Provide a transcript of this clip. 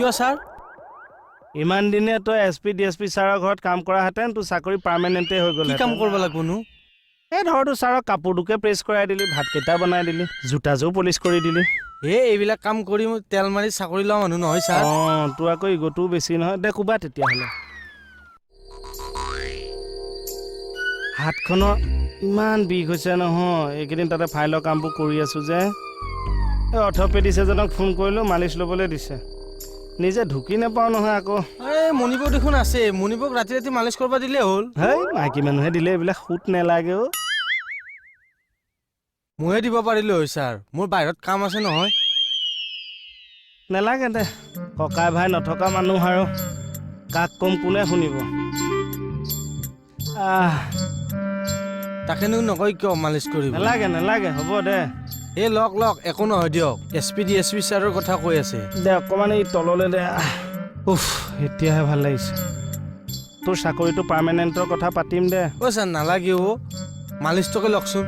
কিয় ছাৰ? ইমান দিনে তই SP DSP ছাৰৰ ঘৰত কাম কৰাহেঁতেন তোৰ চাকৰি পাৰ্মানেণ্টে হৈ গ'ল। কি কাম কৰিব লাগবনো? এই ধৰ তোৰ ছাৰক কাপোৰটোকে প্ৰেছ কৰাই দিলি, ভাতকেইটা বনাই দিলি, জোতাযোৰ পলিচ কৰি দিলি। এইবিলাক কাম কৰি তেল মাৰি চাকৰি লোৱা মানুহ নহয় ছাৰ। তোৰ আকৌ ইগোটোও বেছি নহয়। দে কোবা তেতিয়াহ'লে। হাতখনৰ ইমান বিষ হৈছে নহয়, এইকেইদিন তাতে ফাইলৰ কামবোৰ কৰি আছোঁ যে। এই অৰ্থপেডিছ এজনক ফোন কৰিলোঁ, মালিচ ল'বলৈ দিছে। নিজে ঢুকি নাপাওঁ নহয় আকৌ। মণিপুৰ দেখোন আছে, মণিপুৰক ৰাতি ৰাতি মালিচ কৰিব দিলেই হ'ল। হেই মাইকী মানুহে দিলে এইবিলাক সুত নেলাগে অ'। ময়ে দিব পাৰিলোঁ হয় ছাৰ, মোৰ বাহিৰত কাম আছে নহয়। নেলাগে দে, ককাই ভাই নথকা মানুহ আৰু কাক কম কোনে শুনিব। তাকেনো নকয় কিয় মালিচ কৰিব? নেলাগে হ'ব দে। লওক একো নহয় দিয়ক। SP DSP ছাৰৰ কথা কৈ আছে। দে অকণমান এই তললৈ দে। এতিয়াহে ভাল লাগিছে। তোৰ চাকৰিটো পাৰ্মানেণ্টৰ কথা পাতিম দে। ছাৰ নালাগে অ', মালিচটোকে লওকচোন।